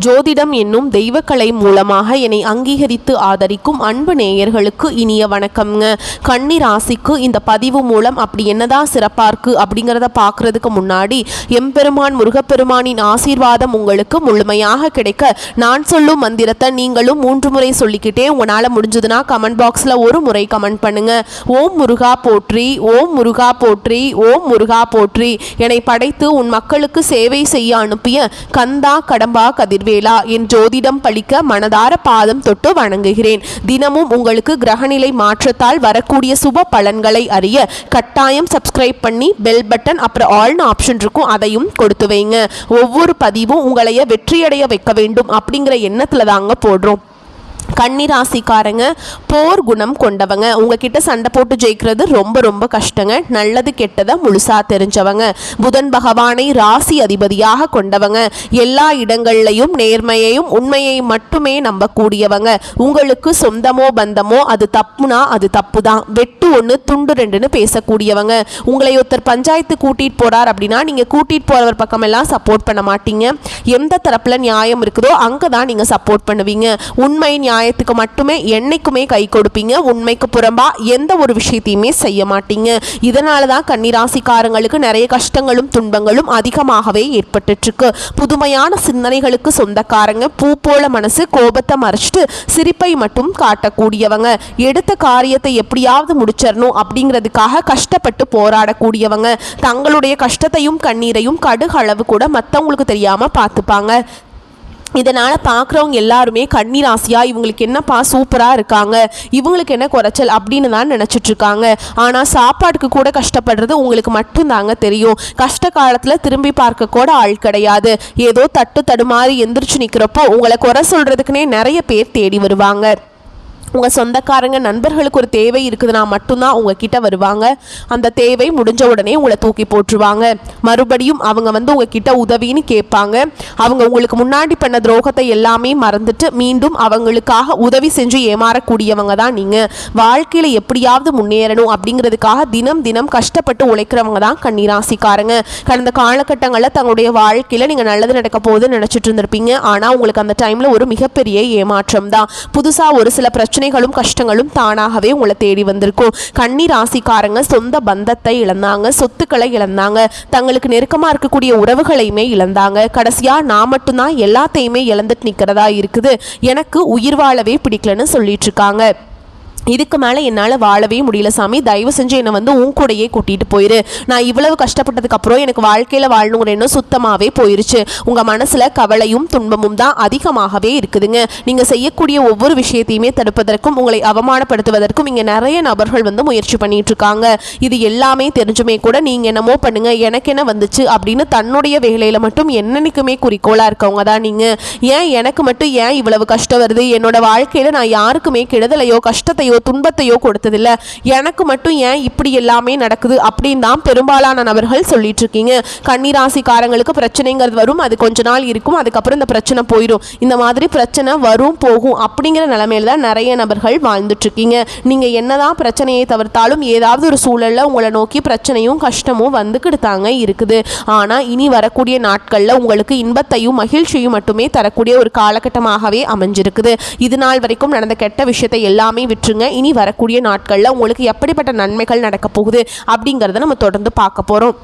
ஜோதிடம் என்னும் தெய்வக்கலை மூலமாக என்னை அங்கீகரித்து ஆதரிக்கும் அன்பு நேயர்களுக்கு இனிய வணக்கம்ங்க. கன்னி ராசிக்கு இந்த பதிவு மூலம் அப்படி என்னதான் சிறப்பாக இருக்குது அப்படிங்கிறத பார்க்குறதுக்கு முன்னாடி எம்பெருமான் முருகப்பெருமானின் ஆசீர்வாதம் உங்களுக்கு முழுமையாக கிடைக்க நான் சொல்லும் மந்திரத்தை நீங்களும் 3 முறை சொல்லிக்கிட்டே உங்களால் முடிஞ்சதுன்னா கமெண்ட் பாக்ஸில் ஒரு முறை கமெண்ட் பண்ணுங்க. ஓம் முருகா போற்றி, ஓம் முருகா போற்றி, ஓம் முருகா போற்றி. என்னை படைத்து உன் மக்களுக்கு சேவை செய்ய அனுப்பிய கந்தா கடம்பா கதிர்வேலா என் ஜோதிடம் பழிக்க மனதார பாதம் தொட்டு வணங்குகிறேன். தினமும் உங்களுக்கு கிரகநிலை மாற்றத்தால் வரக்கூடிய சுப பலன்களை அறிய கட்டாயம் சப்ஸ்கிரைப் பண்ணி பெல் பட்டன் அப்புறம் ஆல்னு ஆப்ஷன் இருக்கும், அதையும் கொடுத்து வைங்க. ஒவ்வொரு பதிவும் உங்களைய வெற்றியடைய வைக்க வேண்டும் அப்படிங்கிற எண்ணத்துல தாங்க போடுறோம். கன்னிராசிக்காரங்க போர் குணம் கொண்டவங்க. உங்ககிட்ட சண்டை போட்டு ஜெயிக்கிறது ரொம்ப ரொம்ப கஷ்டங்க. நல்லது கெட்டதை முழுசா தெரிஞ்சவங்க. புதன் பகவானை ராசி அதிபதியாக கொண்டவங்க. எல்லா இடங்கள்லையும் நேர்மையையும் உண்மையை மட்டுமே நம்பக்கூடியவங்க. உங்களுக்கு சொந்தமோ பந்தமோ அது தப்புனா அது தப்பு தான். வெட்டு ஒன்று துண்டு ரெண்டுன்னு பேசக்கூடியவங்க. உங்களை ஒருத்தர் பஞ்சாயத்து கூட்டிட்டு போறார் அப்படின்னா நீங்க கூட்டிட்டு போறவர் பக்கமெல்லாம் சப்போர்ட் பண்ண மாட்டீங்க. எந்த தரப்புல நியாயம் இருக்குதோ அங்கதான் நீங்க சப்போர்ட் பண்ணுவீங்க. உண்மை நியாயத்துக்கு மட்டுமே என்னைக்குமே கை கொடுப்பீங்க. உண்மைக்கு புறம்பா எந்த ஒரு விஷயத்தையுமே செய்ய மாட்டீங்க. இதனால தான் கன்னிராசிக்காரங்களுக்கு நிறைய கஷ்டங்களும் துன்பங்களும் அதிகமாகவே ஏற்பட்டு இருக்கு. புதுமையான சிந்தனைகளுக்கு சொந்தக்காரங்க. பூ போல மனசு, கோபத்தை மறைச்சிட்டு சிரிப்பை மட்டும் காட்டக்கூடியவங்க. எடுத்த காரியத்தை எப்படியாவது முடிச்சிடணும் அப்படிங்கிறதுக்காக கஷ்டப்பட்டு போராடக்கூடியவங்க. தங்களுடைய கஷ்டத்தையும் கண்ணீரையும் கடுகளவு கூட மற்றவங்களுக்கு தெரியாம பார்த்துப்பாங்க. இதனால் பார்க்குறவங்க எல்லாருமே கன்னி ராசியாக இவங்களுக்கு என்னப்பா சூப்பராக இருக்காங்க, இவங்களுக்கு என்ன குறைச்சல் அப்படின்னு தான் நினச்சிட்ருக்காங்க. ஆனால் சாப்பாட்டுக்கு கூட கஷ்டப்படுறது உங்களுக்கு மட்டும்தாங்க தெரியும். கஷ்ட காலத்தில் திரும்பி பார்க்க கூட ஆள் கிடையாது. ஏதோ தட்டு தடுமாறி எந்திரிச்சு நிற்கிறப்போ உங்களை குறை சொல்கிறதுக்குனே நிறைய பேர் தேடி வருவாங்க. உங்கள் சொந்தக்காரங்க நண்பர்களுக்கு ஒரு தேவை இருக்குதுன்னா மட்டும்தான் உங்ககிட்ட வருவாங்க. அந்த தேவை முடிஞ்ச உடனே உங்களை தூக்கி போட்டுருவாங்க. மறுபடியும் அவங்க உங்ககிட்ட உதவின்னு கேட்பாங்க. அவங்க உங்களுக்கு முன்னாடி பண்ண துரோகத்தை எல்லாமே மறந்துட்டு மீண்டும் அவங்களுக்காக உதவி செஞ்சு ஏமாறக்கூடியவங்க தான் நீங்கள். வாழ்க்கையில் எப்படியாவது முன்னேறணும் அப்படிங்கிறதுக்காக தினம் தினம் கஷ்டப்பட்டு உழைக்கிறவங்க தான் கன்னிராசிக்காரங்க. கடந்த காலகட்டங்களில் தங்களுடைய வாழ்க்கையில் நீங்கள் நல்லது நடக்க போகுதுன்னு நினச்சிட்டு இருந்திருப்பீங்க. ஆனால் உங்களுக்கு அந்த டைமில் ஒரு மிகப்பெரிய ஏமாற்றம் தான். புதுசாக ஒரு சில பிரச்சனைகளும் கஷ்டங்களும் தானாகவே உங்களை தேடி வந்திருக்கும். கன்னி ராசிக்காரங்க சொந்த பந்தத்தை இழந்தாங்க, சொத்துக்களை இழந்தாங்க, தங்களுக்கு நெருக்கமா இருக்கக்கூடிய உறவுகளையுமே இழந்தாங்க. கடைசியா நான் மட்டும்தான் எல்லாத்தையுமே இழந்துட்டு நிக்கிறதா இருக்குது, எனக்கு உயிர் வாழவே பிடிக்கலன்னு சொல்லிட்டு இருக்காங்க. இதுக்கு மேலே என்னால் வாழவே முடியல சாமி, தயவு செஞ்சு என்னை உன் கூடையே கூட்டிகிட்டு போயிரு. நான் இவ்வளவு கஷ்டப்பட்டதுக்கப்புறம் எனக்கு வாழ்க்கையில் வாழணுங்கிற எண்ணம் சுத்தமாகவே போயிருச்சு. உங்கள் மனசில் கவலையும் துன்பமும் தான் அதிகமாகவே இருக்குதுங்க. நீங்கள் செய்யக்கூடிய ஒவ்வொரு விஷயத்தையுமே தடுப்பதற்கும் உங்களை அவமானப்படுத்துவதற்கும் இங்கே நிறைய நபர்கள் முயற்சி பண்ணிட்டு இருக்காங்க. இது எல்லாமே தெரிஞ்சுமே கூட நீங்கள் என்னமோ பண்ணுங்க, எனக்கு என்ன வந்துச்சு அப்படின்னு தன்னுடைய வேலையில் மட்டும் என்னைக்குமே குறிக்கோளாக இருக்கவங்க தான் நீங்கள். ஏன் எனக்கு மட்டும் ஏன் இவ்வளவு கஷ்டம் வருது, என்னோட வாழ்க்கையில் நான் யாருக்குமே கெடுதலையோ கஷ்டத்தையோ துன்பத்தையோ கொடுத்ததில்ல, எனக்கு மட்டும் ஏன் இப்படி எல்லாமே நடக்குது அப்படின்னு தான் பெரும்பாலான நபர்கள் சொல்லிட்டு இருக்கீங்க. கன்னிராசிக்காரங்களுக்கு பிரச்சனைங்கிறது வரும், அது கொஞ்ச நாள் இருக்கும், அதுக்கப்புறம் இந்த பிரச்சனை போயிடும். இந்த மாதிரி பிரச்சனை வரும் போகும் அப்படிங்கிற நிலைமையில தான் நிறைய நபர்கள் வாழ்ந்துட்டு இருக்கீங்க. நீங்க என்னதான் பிரச்சனையை தவிர்த்தாலும் ஏதாவது ஒரு சூழல்ல உங்களை நோக்கி பிரச்சனையும் கஷ்டமும் வந்துக்கிட்டு தாங்க இருக்குது. ஆனா இனி வரக்கூடிய நாட்கள்ல உங்களுக்கு இன்பத்தையும் மகிழ்ச்சியும் மட்டுமே தரக்கூடிய ஒரு காலகட்டமாகவே அமைஞ்சிருக்குது. இது நாள் வரைக்கும் நடந்த கெட்ட விஷயத்தை எல்லாமே விட்டுருங்க. இனி வரக்கூடிய நாட்களில் உங்களுக்கு எப்படிப்பட்ட நன்மைகள் நடக்க போகுது அப்படிங்கிறத நம்ம தொடர்ந்து பார்க்க போகிறோம்.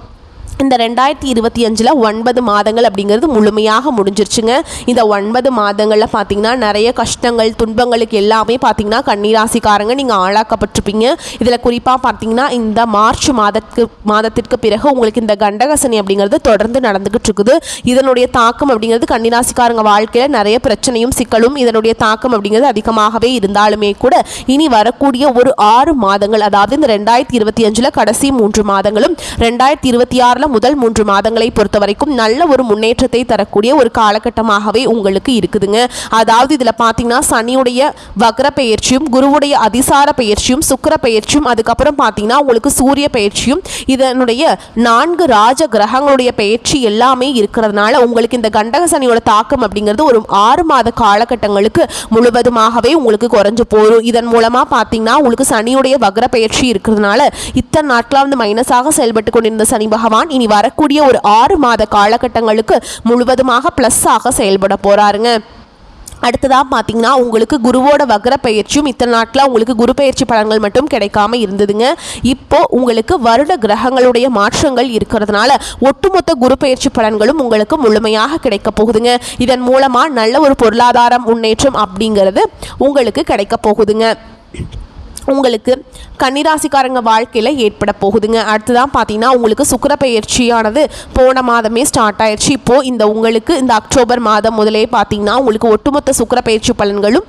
இந்த 2025 9 மாதங்கள் அப்படிங்கிறது முழுமையாக முடிஞ்சிருச்சுங்க. இந்த 9 மாதங்களில் பார்த்தீங்கன்னா நிறைய கஷ்டங்கள் துன்பங்களுக்கு எல்லாமே பார்த்தீங்கன்னா கன்னிராசிக்காரங்க நீங்கள் ஆளாக்கப்பட்டிருப்பீங்க. இதில் குறிப்பாக பார்த்தீங்கன்னா இந்த மார்ச் மாதத்திற்கு பிறகு உங்களுக்கு இந்த கண்டகசனி அப்படிங்கிறது தொடர்ந்து நடந்துகிட்டு இருக்குது. இதனுடைய தாக்கம் அப்படிங்கிறது கன்னிராசிக்காரங்க வாழ்க்கையில் நிறைய பிரச்சனையும் சிக்கலும் இதனுடைய தாக்கம் அப்படிங்கிறது அதிகமாகவே இருந்தாலுமே கூட இனி வரக்கூடிய ஒரு 6 மாதங்கள், அதாவது இந்த 2025 கடைசி 3 மாதங்களும் 2026 முதல் 3 மாதங்களை பொறுத்த வரைக்கும் நல்ல ஒரு முன்னேற்றத்தை தரக்கூடிய ஒரு காலகட்டமாகவே உங்களுக்கு இருக்குதுங்க. அதாவது இதில் பார்த்தீங்கன்னா சனியுடைய வக்ர பெயர்ச்சியும் குருவுடைய அதிசார பெயர்ச்சியும் சுக்கிர பெயர்ச்சியும் அதுக்கப்புறம் பார்த்தீங்கன்னா உங்களுக்கு சூரிய பெயர்ச்சியும் இதனுடைய 4 ராஜ கிரகங்களுடைய பெயர்ச்சி எல்லாமே இருக்கிறதுனால உங்களுக்கு இந்த கண்டக சனியோட தாக்கம் அப்படிங்கிறது ஒரு 6 மாத காலகட்டங்களுக்கு முழுவதுமாகவே உங்களுக்கு குறைஞ்சு போகும். இதன் மூலமாக பார்த்தீங்கன்னா உங்களுக்கு சனியுடைய வக்ர பெயர்ச்சி இருக்கிறதுனால இத்தனை நாட்களாக மைனஸாக செயல்பட்டு கொண்டிருந்த சனி பகவான் இனி வரக்கூடிய ஒரு 6 மாத காலகட்டங்களுக்கு முழுவதுமாக ப்ளஸ்ஸாக செயல்பட போகிறாருங்க. அடுத்ததாக பார்த்தீங்கன்னா உங்களுக்கு குருவோட வக்ர பயிற்சியும் இத்தனை நாட்டில் உங்களுக்கு குரு பயிற்சி பலன்கள் மட்டும் கிடைக்காம இருந்ததுங்க. இப்போ உங்களுக்கு வருட கிரகங்களுடைய மாற்றங்கள் இருக்கிறதுனால ஒட்டுமொத்த குரு பயிற்சி பலன்களும் உங்களுக்கு முழுமையாக கிடைக்க போகுதுங்க. இதன் மூலமாக நல்ல ஒரு பொருளாதார முன்னேற்றம் அப்படிங்கிறது உங்களுக்கு கிடைக்க போகுதுங்க. உங்களுக்கு கன்னிராசிக்காரங்க வாழ்க்கையில் ஏற்பட போகுதுங்க. அடுத்ததான் பார்த்தீங்கன்னா உங்களுக்கு சுக்கிர பயிற்சியானது போன மாதமே ஸ்டார்ட் ஆயிடுச்சு. இப்போது உங்களுக்கு இந்த அக்டோபர் மாதம் முதலே பார்த்தீங்கன்னா உங்களுக்கு ஒட்டுமொத்த சுக்கிர பயிற்சி பலன்களும்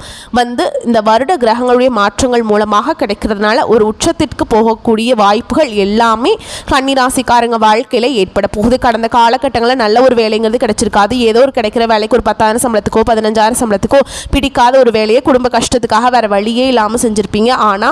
இந்த வருட கிரகங்களுடைய மாற்றங்கள் மூலமாக கிடைக்கிறதுனால ஒரு உச்சத்திற்கு போகக்கூடிய வாய்ப்புகள் எல்லாமே கன்னிராசிக்காரங்க வாழ்க்கையில் ஏற்பட போகுது. கடந்த காலகட்டங்களில் நல்ல ஒரு வேலைங்கிறது கிடைச்சிருக்காது. ஏதோ ஒரு கிடைக்கிற வேலைக்கு ஒரு 10,000 சம்பளத்துக்கோ 15,000 சம்பளத்துக்கோ பிடிக்காத ஒரு வேலையை குடும்ப கஷ்டத்துக்காக வேறு வழியே இல்லாமல் செஞ்சுருப்பீங்க. ஆனால்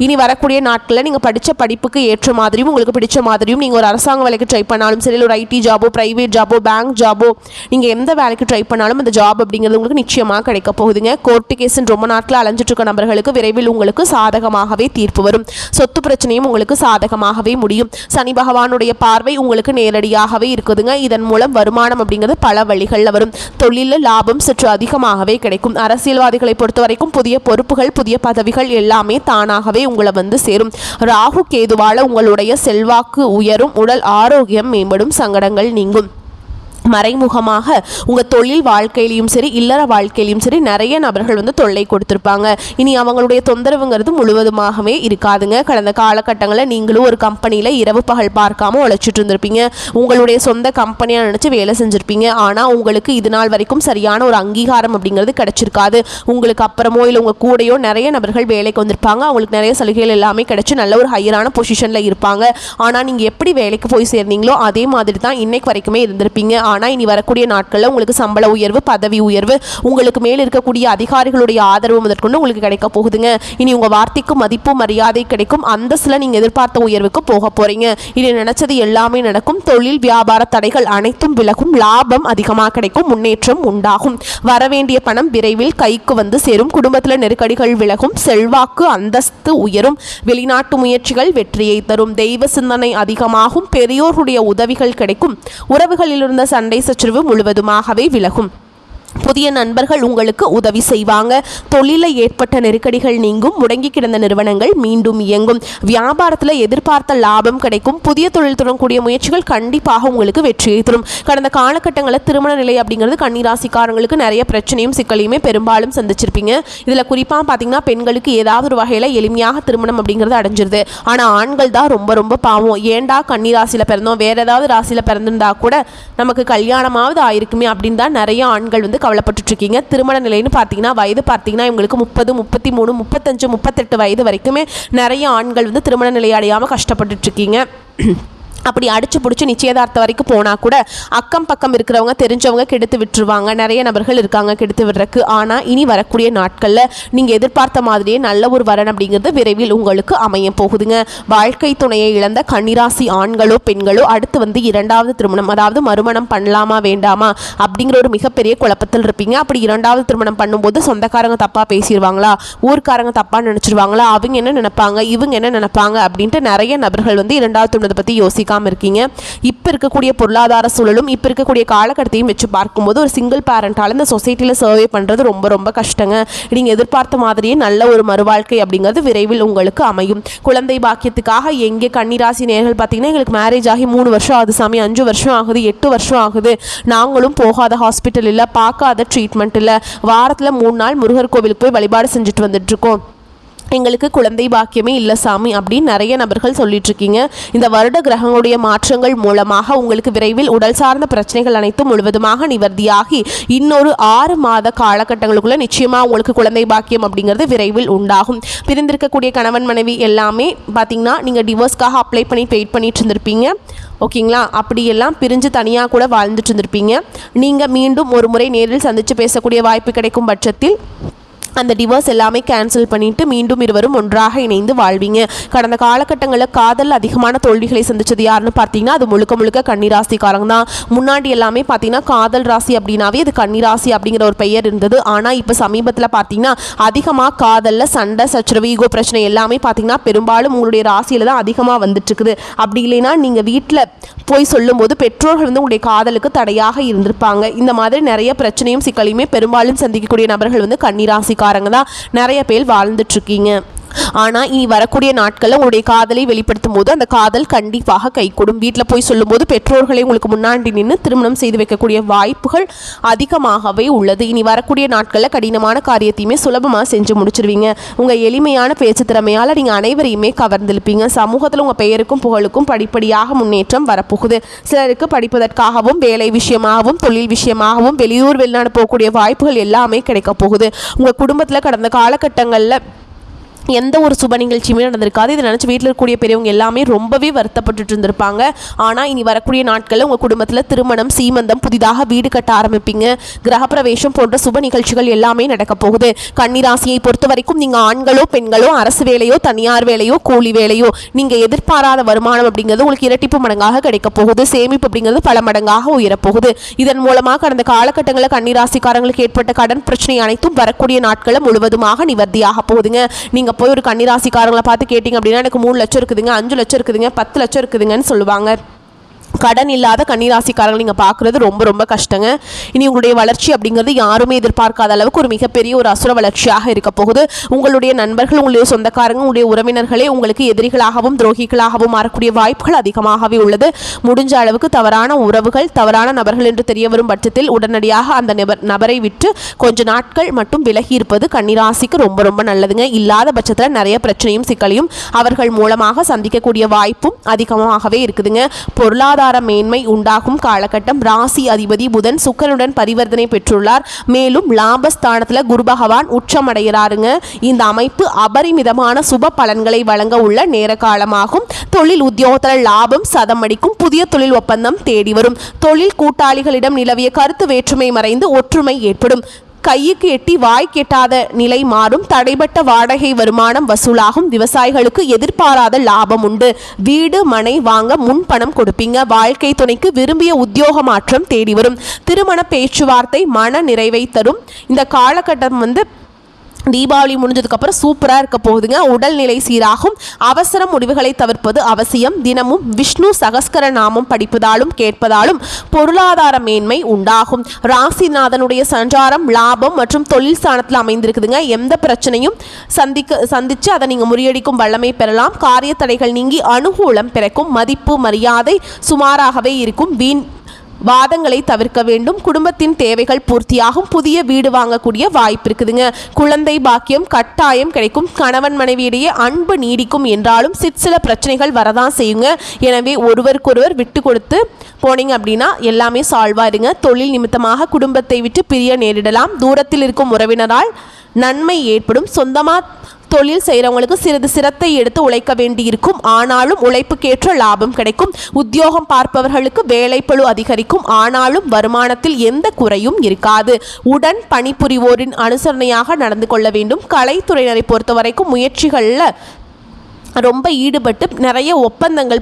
இனி வரக்கூடிய நாட்களில் நீங்கள் படித்த படிப்புக்கு ஏற்ற மாதிரியும் உங்களுக்கு பிடிச்ச மாதிரியும் நீங்கள் ஒரு அரசாங்க வேலைக்கு ட்ரை பண்ணாலும் சரி, ஒரு ஐடி ஜாபோ, பிரைவேட் ஜாபோ, பேங்க் ஜாபோ, நீங்கள் எந்த வேலைக்கு ட்ரை பண்ணாலும் அந்த ஜாப் அப்படிங்கிறது உங்களுக்கு நிச்சயமாக கிடைக்க போகுதுங்க. கோர்ட்டு கேஸுன்னு ரொம்ப நாட்கள் அலைஞ்சிட்டு இருக்க நபர்களுக்கு விரைவில் உங்களுக்கு சாதகமாகவே தீர்ப்பு வரும். சொத்து பிரச்சனையும் உங்களுக்கு சாதகமாகவே முடியும். சனி பகவானுடைய பார்வை உங்களுக்கு நேரடியாகவே இருக்குதுங்க. இதன் மூலம் வருமானம் அப்படிங்கிறது பல வழிகளில் வரும். தொழிலில் லாபம் சற்று அதிகமாகவே கிடைக்கும். அரசியல்வாதிகளை பொறுத்த வரைக்கும் புதிய பொறுப்புகள், புதிய பதவிகள் எல்லாமே தானாகவே உங்களை சேரும். ராகு கேதுவால உங்களுடைய செல்வாக்கு உயரும், உடல் ஆரோக்கியம் மேம்படும், சங்கடங்கள் நீங்கும். மறைமுகமாக உங்கள் தொழில் வாழ்க்கையிலையும் சரி, இல்லற வாழ்க்கையிலையும் சரி நிறைய நபர்கள் தொல்லை கொடுத்துருப்பாங்க. இனி அவங்களுடைய தொந்தரவுங்கிறது முழுவதுமாகவே இருக்காதுங்க. கடந்த காலகட்டங்களில் நீங்களும் ஒரு கம்பெனியில் இரவு பகல் பார்க்காம உழைச்சிட்டு இருந்திருப்பீங்க. உங்களுடைய சொந்த கம்பெனியாக நினச்சி வேலை செஞ்சுருப்பீங்க. ஆனால் உங்களுக்கு இது நாள் வரைக்கும் சரியான ஒரு அங்கீகாரம் அப்படிங்கிறது கிடைச்சிருக்காது. உங்களுக்கு அப்புறமோ இல்லை உங்கள் கூடையோ நிறைய நபர்கள் வேலைக்கு வந்திருப்பாங்க. அவங்களுக்கு நிறைய சலுகைகள் எல்லாமே கிடைச்சி நல்ல ஒரு ஹையரான பொசிஷனில் இருப்பாங்க. ஆனால் நீங்கள் எப்படி வேலைக்கு போய் சேர்ந்தீங்களோ அதே மாதிரி தான் இன்னைக்கு வரைக்குமே இருந்திருப்பீங்க. ஆனால் இனி வரக்கூடிய நாட்களில் உங்களுக்கு சம்பள உயர்வு, பதவி உயர்வு, உங்களுக்கு மேல் இருக்கக்கூடிய அதிகாரிகளுடைய ஆதரவு முதற்கொண்டு உங்களுக்கு கிடைக்க போகுதுங்க. இனி உங்கள் வார்த்தைக்கு மதிப்பு மரியாதை கிடைக்கும். அந்தஸ்தில் நீங்கள் எதிர்பார்த்த உயர்வுக்கு போக போகிறீங்க. இனி நினைச்சது எல்லாமே நடக்கும். தொழில் வியாபார தடைகள் அனைத்தும் விலகும். லாபம் அதிகமாக கிடைக்கும். முன்னேற்றம் உண்டாகும். வரவேண்டிய பணம் விரைவில் கைக்கு சேரும். குடும்பத்தில் நெருக்கடிகள் விலகும். செல்வாக்கு அந்தஸ்து உயரும். வெளிநாட்டு முயற்சிகள் வெற்றியை தரும். தெய்வ சிந்தனை அதிகமாகும். பெரியோருடைய உதவிகள் கிடைக்கும். உறவுகளில் இருந்த சண்டை சச்சரவு முழுவதுமாகவே விலகும். புதிய நண்பர்கள் உங்களுக்கு உதவி செய்வாங்க. தொழிலில் ஏற்பட்ட நெருக்கடிகள் நீங்கும். முடங்கி கிடந்த நிறுவனங்கள் மீண்டும் இயங்கும். வியாபாரத்தில் எதிர்பார்த்த லாபம் கிடைக்கும். புதிய தொழில் தொடங்கக்கூடிய முயற்சிகள் கண்டிப்பாக உங்களுக்கு வெற்றியை தரும். கடந்த காலகட்டங்களில் திருமண நிலை அப்படிங்கிறது கன்னிராசிக்காரங்களுக்கு நிறைய பிரச்சனையும் சிக்கலையுமே பெரும்பாலும் சந்திச்சிருப்பீங்க. இதில் குறிப்பாக பார்த்தீங்கன்னா பெண்களுக்கு ஏதாவது ஒரு வகையில் எளிமையாக திருமணம் அப்படிங்கிறது அடைஞ்சிருது. ஆனால் ஆண்கள் தான் ரொம்ப ரொம்ப பாவம். ஏண்டா கன்னிராசியில் பிறந்தோம், வேற ஏதாவது ராசியில் பிறந்திருந்தா கூட நமக்கு கல்யாணமாவது ஆயிருக்குமே அப்படின்னு தான் நிறைய ஆண்கள் கவலைப்பட்டு இருக்கீங்க. திருமண நிலைன்னு பார்த்தீங்கன்னா வயது பார்த்தீங்கன்னா இவங்களுக்கு 30, 33, 35, 38 வயது வரைக்குமே நிறைய ஆண்கள் திருமண நிலை அடையாமல் கஷ்டப்பட்டு இருக்கீங்க. அப்படி அடிச்சு பிடிச்சி நிச்சயதார்த்தம் வரைக்கும் போனால் கூட அக்கம் பக்கம் இருக்கிறவங்க தெரிஞ்சவங்க கெடுத்து விட்டுருவாங்க. நிறைய நபர்கள் இருக்காங்க கெடுத்து விடுறதுக்கு. ஆனால் இனி வரக்கூடிய நாட்களில் நீங்கள் எதிர்பார்த்த மாதிரியே நல்ல ஒரு வரன் அப்படிங்கிறது விரைவில் உங்களுக்கு அமைய போகுதுங்க. வாழ்க்கை துணையை இழந்த கன்னிராசி ஆண்களோ பெண்களோ அடுத்து இரண்டாவது திருமணம், அதாவது மறுமணம் பண்ணலாமா வேண்டாமா அப்படிங்கிற ஒரு மிகப்பெரிய குழப்பத்தில் இருப்பீங்க. அப்படி இரண்டாவது திருமணம் பண்ணும்போது சொந்தக்காரங்க தப்பாக பேசிடுவாங்களா, ஊர்க்காரங்க தப்பாக நினச்சிருவாங்களா, அவங்க என்ன நினைப்பாங்க, இவங்க என்ன நினைப்பாங்க அப்படின்ட்டு நிறைய நபர்கள் இரண்டாவது திருமணத்தை பற்றி யோசிக்காம இருக்கீங்க. இப்ப இருக்கக்கூடிய பொருளாதார சூழலும் இப்ப இருக்கக்கூடிய காலகட்டத்தையும் வச்சு பார்க்கும்போது ஒரு சிங்கிள் பேரண்டால இந்த சொசைட்டில சர்வே பண்றது ரொம்ப ரொம்ப கஷ்டங்க. நீங்க எதிர்பார்த்த மாதிரியே நல்ல ஒரு மறுவாழ்க்கை அப்படிங்கிறது விரைவில் உங்களுக்கு அமையும். குழந்தை பாக்கியத்துக்காக எங்கே கன்னிராசி நேயர்கள் பார்த்தீங்கன்னா எங்களுக்கு மேரேஜ் ஆகி 3 வருஷம் ஆகுது சாமி, 5 வருஷம் ஆகுது, 8 வருஷம் ஆகுது, நாங்களும் போகாத ஹாஸ்பிட்டல் இல்லை, பார்க்காத ட்ரீட்மெண்ட் இல்லை, வாரத்தில் 3 நாள் முருகர் கோவிலுக்கு போய் வழிபாடு செஞ்சுட்டு வந்துட்டு இருக்கோம், எங்களுக்கு குழந்தை பாக்கியமே இல்லை சாமி அப்படின்னு நிறைய நபர்கள் சொல்லிட்டு இருக்கீங்க. இந்த வருட கிரகங்களுடைய மாற்றங்கள் மூலமாக உங்களுக்கு விரைவில் உடல் சார்ந்த பிரச்சனைகள் அனைத்தும் முழுவதுமாக நிவர்த்தியாகி இன்னொரு 6 மாத காலகட்டங்களுக்குள்ள நிச்சயமா உங்களுக்கு குழந்தை பாக்கியம் அப்படிங்கிறது விரைவில் உண்டாகும். பிரிந்திருக்கக்கூடிய கணவன் மனைவி எல்லாமே பார்த்தீங்கன்னா நீங்கள் டிவோர்ஸ்க்காக அப்ளை பண்ணி வெயிட் பண்ணிட்டு இருந்திருப்பீங்க. ஓகேங்களா, அப்படியெல்லாம் பிரிஞ்சு தனியாக கூட வாழ்ந்துட்டு இருந்திருப்பீங்க. நீங்கள் மீண்டும் ஒரு முறை நேரில் சந்தித்து பேசக்கூடிய வாய்ப்பு கிடைக்கும் பட்சத்தில் அந்த டிவோர்ஸ் எல்லாமே கேன்சல் பண்ணிட்டு மீண்டும் இருவரும் ஒன்றாக இணைந்து வாழ்வீங்க. கடந்த காலகட்டங்களில் காதல் அதிகமான தோல்விகளை சந்திச்சது யாருன்னு பார்த்தீங்கன்னா அது முழுக்க முழுக்க கன்னிராசிக்காரங்க தான். முன்னாடி எல்லாமே பார்த்தீங்கன்னா காதல் ராசி அப்படின்னாவே அது கன்னிராசி அப்படிங்கிற ஒரு பெயர் இருந்தது. ஆனால் இப்போ சமீபத்தில் பார்த்தீங்கன்னா அதிகமாக காதலில் சண்டை சச்சரவு ஈகோ பிரச்சனை எல்லாமே பார்த்தீங்கன்னா பெரும்பாலும் உங்களுடைய ராசியில் தான் அதிகமாக வந்துட்டு இருக்குது. அப்படி இல்லைன்னா நீங்கள் வீட்டில் போய் சொல்லும்போது பெற்றோர்கள் வந்து உங்களுடைய காதலுக்கு தடையாக இருந்திருப்பாங்க. இந்த மாதிரி நிறைய பிரச்சனையும் சிக்கலையுமே பெரும்பாலும் சந்திக்கக்கூடிய நபர்கள் வந்து கன்னிராசிக்காரங்க தான் நிறைய பேர் வாழ்ந்துட்டு இருக்கீங்க. ஆனால் இனி வரக்கூடிய நாட்களில் உங்களுடைய காதலை வெளிப்படுத்தும் போது அந்த காதல் கண்டிப்பாக கைகூடும். வீட்டில் போய் சொல்லும்போது பெற்றோர்களை உங்களுக்கு முன்னாடி நின்று திருமணம் செய்து வைக்கக்கூடிய வாய்ப்புகள் அதிகமாகவே உள்ளது. இனி வரக்கூடிய நாட்களில் கடினமான காரியத்தையுமே சுலபமாக செஞ்சு முடிச்சிருவீங்க. உங்கள் எளிமையான பேச்சு திறமையால் நீங்கள் அனைவரையுமே கவர்ந்திருப்பீங்க. சமூகத்தில் உங்கள் பெயருக்கும் புகழுக்கும் படிப்படியாக முன்னேற்றம் வரப்போகுது. சிலருக்கு படிப்பதற்காகவும் வேலை விஷயமாகவும் தொழில் விஷயமாகவும் வெளியூர் வெளிநாடு போகக்கூடிய வாய்ப்புகள் எல்லாமே கிடைக்க போகுது. உங்கள் குடும்பத்தில் கடந்த காலகட்டங்களில் எந்த ஒரு சுப நிகழ்ச்சியுமே நடந்திருக்காது. இதை நினச்சி வீட்டில் இருக்கக்கூடிய பெரியவங்க எல்லாமே ரொம்பவே வருத்தப்பட்டு இருந்திருப்பாங்க. ஆனால் இனி வரக்கூடிய நாட்களில் உங்கள் குடும்பத்தில் திருமணம் சீமந்தம் புதிதாக வீடு கட்ட ஆரம்பிப்பீங்க. கிரகப்பிரவேசம் போன்ற சுப நிகழ்ச்சிகள் எல்லாமே நடக்க போகுது. கன்னிராசியை பொறுத்த வரைக்கும் நீங்கள் ஆண்களோ பெண்களோ அரசு வேலையோ தனியார் வேலையோ கூலி வேலையோ நீங்கள் எதிர்பாராத வருமானம் அப்படிங்கிறது உங்களுக்கு இரட்டிப்பு மடங்காக கிடைக்க போகுது. சேமிப்பு அப்படிங்கிறது பல மடங்காக உயரப்போகுது. இதன் மூலமாக கடந்த காலகட்டங்களில் கன்னிராசிக்காரங்களுக்கு ஏற்பட்ட கடன் பிரச்சனை அனைத்தும் வரக்கூடிய நாட்களில் முழுவதுமாக நிவர்த்தியாக போகுதுங்க. நீங்கள் போய் ஒரு கன்னிராசிக்காரங்களை பார்த்து கேட்டிங்க அப்படின்னா எனக்கு 3 லட்சம் இருக்குதுங்க, 5 லட்சம் இருக்குதுங்க, 10 லட்சம் இருக்குதுங்கன்னு சொல்லுவாங்க. கடன் இல்லாத கன்னிராசிக்காரங்களை நீங்கள் பார்க்குறது ரொம்ப ரொம்ப கஷ்டங்க. இனி உங்களுடைய வளர்ச்சி அப்படிங்கிறது யாருமே எதிர்பார்க்காத அளவுக்கு ஒரு மிகப்பெரிய ஒரு அசுர வளர்ச்சியாக இருக்க போகுது. உங்களுடைய நண்பர்கள் உங்களுடைய சொந்தக்காரங்க உங்களுடைய உறவினர்களே உங்களுக்கு எதிரிகளாகவும் துரோகிகளாகவும் மாறக்கூடிய வாய்ப்புகள் அதிகமாகவே உள்ளது. முடிஞ்ச அளவுக்கு தவறான உறவுகள் தவறான நபர்கள் என்று தெரிய வரும் பட்சத்தில் உடனடியாக அந்த நபரை விட்டு கொஞ்ச நாட்கள் மட்டும் விலகி இருப்பது கன்னிராசிக்கு ரொம்ப ரொம்ப நல்லதுங்க. இல்லாத பட்சத்தில் நிறைய பிரச்சனையும் சிக்கலையும் அவர்கள் மூலமாக சந்திக்கக்கூடிய வாய்ப்பும் அதிகமாகவே இருக்குதுங்க. பொருளாதார மேன்மை உண்டாகும் காலகட்டம். ராசி அதிபதி புதன் சுக்கிரனுடன் பரிவர்த்தனை பெற்றுள்ளார். மேலும் லாபஸ்தானத்துல குரு பகவான் உச்சமடைகிறாருங்க. இந்த அமைப்பு அபரிமிதமான சுப பலன்களை வழங்க உள்ள நேர காலமாகும். தொழில் உத்தியோகத்தில் லாபம் சதம் அடிக்கும். புதிய தொழில் ஒப்பந்தம் தேடி வரும். தொழில் கூட்டாளிகளிடம் நிலவிய கருத்து வேற்றுமை மறைந்து ஒற்றுமை ஏற்படும். கைக்கு எட்டி வாய் கெட்டாத நிலை மாறும். தடைபட்ட வாடகை வருமானம் வசூலாகும். விவசாயிகளுக்கு எதிர்பாராத லாபம் உண்டு. வீடு மனை வாங்க முன்பணம் கொடுப்பீங்க. வாழ்க்கை துணைக்கு விரும்பிய உத்தியோக மாற்றம் தேடி வரும். திருமண பேச்சுவார்த்தை மன நிறைவை தரும். இந்த காலகட்டம் வந்து தீபாவளி முடிஞ்சதுக்கப்புறம் சூப்பராக இருக்க போகுதுங்க. உடல்நிலை சீராகும். அவசர முடிவுகளை தவிர்ப்பது அவசியம். தினமும் விஷ்ணு சகஸ்கர நாமம் படிப்பதாலும் கேட்பதாலும் பொருளாதார மேன்மை உண்டாகும். ராசிநாதனுடைய சஞ்சாரம் லாபம் மற்றும் தொழில் ஸ்தானத்தில் அமைந்திருக்குதுங்க. எந்த பிரச்சனையும் சந்தித்து அதை நீங்கள் முறியடிக்கும் வல்லமை பெறலாம். காரிய தடைகள் நீங்கி அனுகூலம் பிறக்கும். மதிப்பு மரியாதை சுமாராகவே இருக்கும். வீண் வாதங்களை தவிர்க்க வேண்டும். குடும்பத்தின் தேவைகள் பூர்த்தியாகும். புதிய வீடு வாங்கக்கூடிய வாய்ப்பு இருக்குதுங்க. குழந்தை பாக்கியம் கட்டாயம் கிடைக்கும். கணவன் மனைவியிடையே அன்பு நீடிக்கும் என்றாலும் சிற்சில பிரச்சனைகள் வரதான் செய்யுங்க. எனவே ஒருவருக்கொருவர் விட்டு கொடுத்து போனீங்க அப்படின்னா எல்லாமே சால்வ் ஆயிருங்க. தொழில் நிமித்தமாக குடும்பத்தை விட்டு பிரிய நேரிடலாம். தூரத்தில் இருக்கும் உறவினரால் நன்மை ஏற்படும். சொந்தமாக தொழில் செய்கிறவங்களுக்கு சிறிது சிரத்தை எடுத்து உழைக்க வேண்டியிருக்கும். ஆனாலும் உழைப்புக்கேற்ற லாபம் கிடைக்கும். உத்தியோகம் பார்ப்பவர்களுக்கு வேலைப்பளு அதிகரிக்கும். ஆனாலும் வருமானத்தில் எந்த குறையும் இருக்காது. உடன் பணிபுரிவோரின் அனுசரணையாக நடந்து கொள்ள வேண்டும். கலைத்துறையினரை பொறுத்த வரைக்கும் முயற்சிகளில் ரொம்ப ஈடுபட்டு நிறைய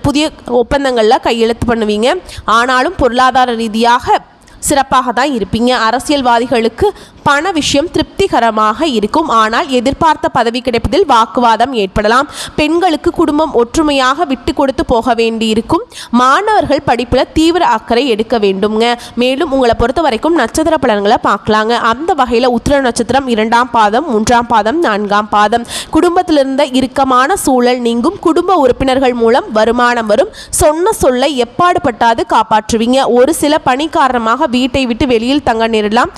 புதிய ஒப்பந்தங்களில் கையெழுத்து பண்ணுவீங்க. ஆனாலும் பொருளாதார ரீதியாக சிறப்பாக தான் இருப்பீங்க. அரசியல்வாதிகளுக்கு பண விஷயம் திருப்திகரமாக இருக்கும். ஆனால் எதிர்பார்த்த பதவி கிடைப்பதில் வாக்குவாதம் ஏற்படலாம். பெண்களுக்கு குடும்பம் ஒற்றுமையாக விட்டு கொடுத்து போக வேண்டியிருக்கும். மாணவர்கள் படிப்பில் தீவிர அக்கறை எடுக்க வேண்டுங்க. மேலும் உங்களை பொறுத்த வரைக்கும் நட்சத்திர பலன்களை பார்க்கலாங்க. அந்த வகையில் உத்திர நட்சத்திரம் 2ஆம் பாதம் 3ஆம் பாதம் 4ஆம் பாதம். குடும்பத்திலிருந்த இறுக்கமான சூழல் நீங்கும். குடும்ப உறுப்பினர்கள் மூலம் வருமானம் வரும். சொன்ன சொல்லை எப்பாடு பட்டாது காப்பாற்றுவீங்க. ஒரு சில பணி காரணமாக வீட்டை விட்டு வெளியில் தங்க நேரலாம்.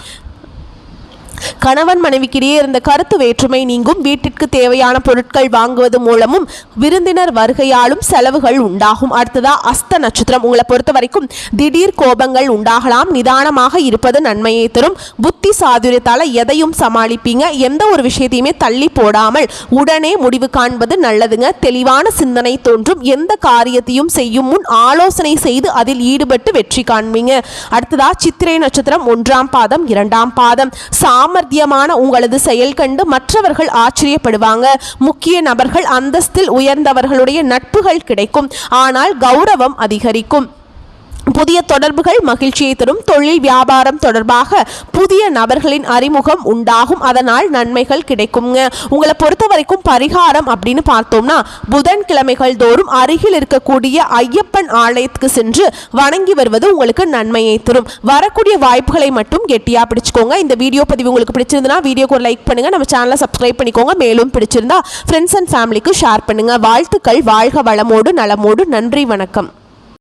கணவன் மனைவிக்கிடையே இருந்த கருத்து வேற்றுமை நீங்கும். வீட்டிற்கு தேவையான பொருட்கள் வாங்குவது மூலமும் விருந்தினர் வருகையாலும் செலவுகள் உண்டாகும். அடுத்ததா அஸ்த நட்சத்திரம். உங்களை பொறுத்த வரைக்கும் திடீர் கோபங்கள் உண்டாகலாம். நிதானமாக இருப்பது நன்மையை தரும். புத்தி சாதுரியத்தால் எதையும் சமாளிப்பீங்க. எந்த ஒரு விஷயத்தையுமே தள்ளி போடாமல் உடனே முடிவு காண்பது நல்லதுங்க. தெளிவான சிந்தனை தோன்றும். எந்த காரியத்தையும் செய்யும் முன் ஆலோசனை செய்து அதில் ஈடுபட்டு வெற்றி காண்பீங்க. அடுத்ததா சித்திரை நட்சத்திரம் 1ஆம் பாதம் 2ஆம் பாதம். சாமர்த்தியம் சாத்தியமான உங்களது செயல் கண்டு மற்றவர்கள் ஆச்சரியப்படுவாங்க. முக்கிய நபர்கள், அந்தஸ்தில் உயர்ந்தவர்களுடைய நட்புகள் கிடைக்கும். ஆனால் கௌரவம் அதிகரிக்கும். புதிய தொடர்புகள் மகிழ்ச்சியை தரும். தொழில் வியாபாரம் தொடர்பாக புதிய நபர்களின் அறிமுகம் உண்டாகும். அதனால் நன்மைகள் கிடைக்குங்க. உங்களை பொறுத்த வரைக்கும் பரிகாரம் அப்படின்னு பார்த்தோம்னா, புதன்கிழமைகள் தோறும் அருகில் இருக்கக்கூடிய ஐயப்பன் ஆலயத்துக்கு சென்று வணங்கி வருவது உங்களுக்கு நன்மையை தரும். வரக்கூடிய வாய்ப்புகளை மட்டும் கெட்டியா பிடிச்சுக்கோங்க. இந்த வீடியோ பதிவு உங்களுக்கு பிடிச்சிருந்தா வீடியோக்கு ஒரு லைக் பண்ணுங்க. நம்ம சேனலை சப்ஸ்கிரைப் பண்ணிக்கோங்க. மேலும் பிடிச்சிருந்தா ஃப்ரெண்ட்ஸ் அண்ட் ஃபேமிலிக்கு ஷேர் பண்ணுங்க. வாழ்த்துக்கள். வாழ்க வளமோடு நலமோடு. நன்றி, வணக்கம்.